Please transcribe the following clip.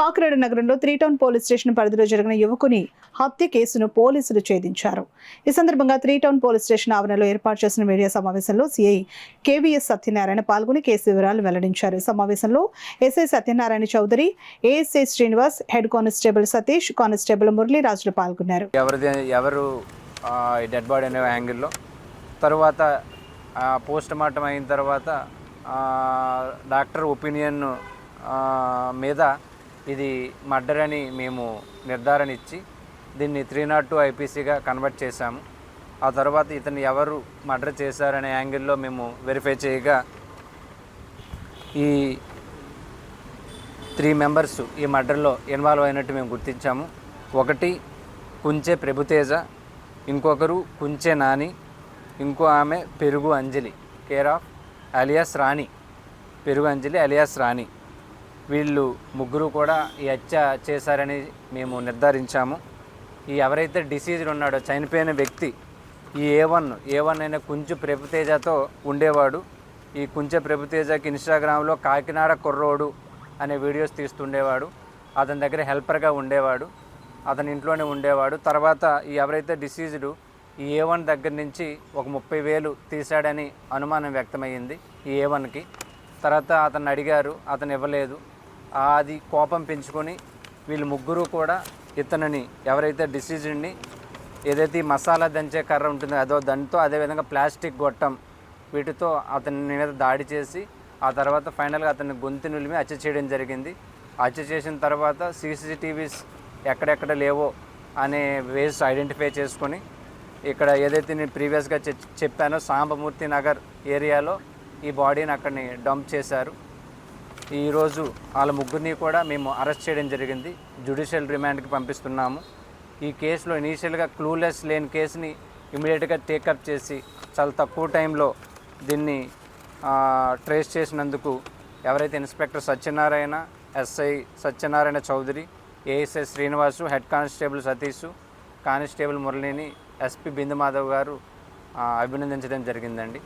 కాకినాడ నగరంలో 3 town police station పరిధిలో జరిగిన యువకుని హత్య కేసును పోలీసులు ఛేదించారు. ఈ సందర్భంగా 3 టౌన్ పోలీస్ స్టేషన్ ఆవరణలో ఏర్పాటు చేసిన మీడియా సమావేశంలో సీఐ కేవీఎస్ సత్యనారాయణ పాల్గొని కేసు వివరాలు వెల్లడించారు. ఈ సమావేశంలో SI Satyanarayana Chowdary, ASI Srinivas, head constable Satish, constable Murali రాజులు పాల్గొన్నారు. ఎవరు డెడ్ బాడీ అనే యాంగిల్లో తర్వాత పోస్ట్ మార్టం అయిన తర్వాత డాక్టర్ ఒపీనియన్ మీద ఇది మర్డర్ అని మేము నిర్ధారణ ఇచ్చి దీన్ని 302 ఐపీసీగా కన్వర్ట్ చేశాము. ఆ తర్వాత ఇతను ఎవరు మర్డర్ చేశారనే యాంగిల్లో మేము వెరిఫై చేయగా ఈ 3 మెంబర్స్ ఈ మర్డర్లో ఇన్వాల్వ్ అయినట్టు మేము గుర్తించాము. ఒకటి కుంచె ప్రభుతేజ, ఇంకొకరు కుంచె నాని, ఇంకో ఆమె పెరుగు అంజలి కేర్ ఆఫ్ అలియాస్ రాణి, పెరుగు అంజలి అలియాస్ రాణి. వీళ్ళు ముగ్గురు కూడా ఈ హత్య చేశారని మేము నిర్ధారించాము. ఈ ఎవరైతే డిసీజ్డ్ ఉన్నాడో చనిపోయిన వ్యక్తి ఈ ఏ1 అయిన కుంచె ప్రభుతేజతో ఉండేవాడు. ఈ కుంచె ప్రభుతేజకి ఇన్స్టాగ్రామ్లో కాకినాడ కుర్రోడు అనే వీడియోస్ తీస్తుండేవాడు. అతని దగ్గర హెల్పర్గా ఉండేవాడు, అతని ఇంట్లోనే ఉండేవాడు. తర్వాత ఈ ఎవరైతే డిసీజ్డ్ ఈ ఏ1 దగ్గర నుంచి ఒక 30,000 తీశాడని అనుమానం వ్యక్తమయ్యింది ఈ ఏ1కి. తర్వాత అతన్ని అడిగారు, అతను ఇవ్వలేదు. అది కోపం పెంచుకొని వీళ్ళు ముగ్గురు కూడా ఇతనిని ఎవరైతే డిసీజ్డ్ని ఏదైతే మసాలా దంచే కర్ర ఉంటుందో దాంతో అదేవిధంగా ప్లాస్టిక్ గొట్టం వీటితో అతని మీద దాడి చేసి ఆ తర్వాత ఫైనల్గా అతన్ని గొంతు నిలిమి హత్య చేయడం జరిగింది. హత్య చేసిన తర్వాత సీసీటీవీస్ ఎక్కడెక్కడ లేవో అనే వేస్ ఐడెంటిఫై చేసుకొని ఇక్కడ ఏదైతే నేను ప్రీవియస్గా చెప్పానో సాంబమూర్తి నగర్ ఏరియాలో ఈ బాడీని అక్కడిని డంప్ చేశారు. ఈరోజు వాళ్ళ ముగ్గురిని కూడా మేము అరెస్ట్ చేయడం జరిగింది, జ్యుడిషియల్ రిమాండ్కి పంపిస్తున్నాము. ఈ కేసులో ఇనీషియల్గా క్లూలెస్ లేని కేసుని ఇమీడియట్గా టేకప్ చేసి చాలా తక్కువ టైంలో దీన్ని ట్రేస్ చేసినందుకు ఎవరైతే inspector Satyanarayana, SI Satyanarayana Chowdary, ASI Srinivas, head constable Satish, constable మురళిని ఎస్పీ బిందు మాధవ్ గారు అభినందించడం జరిగిందండి.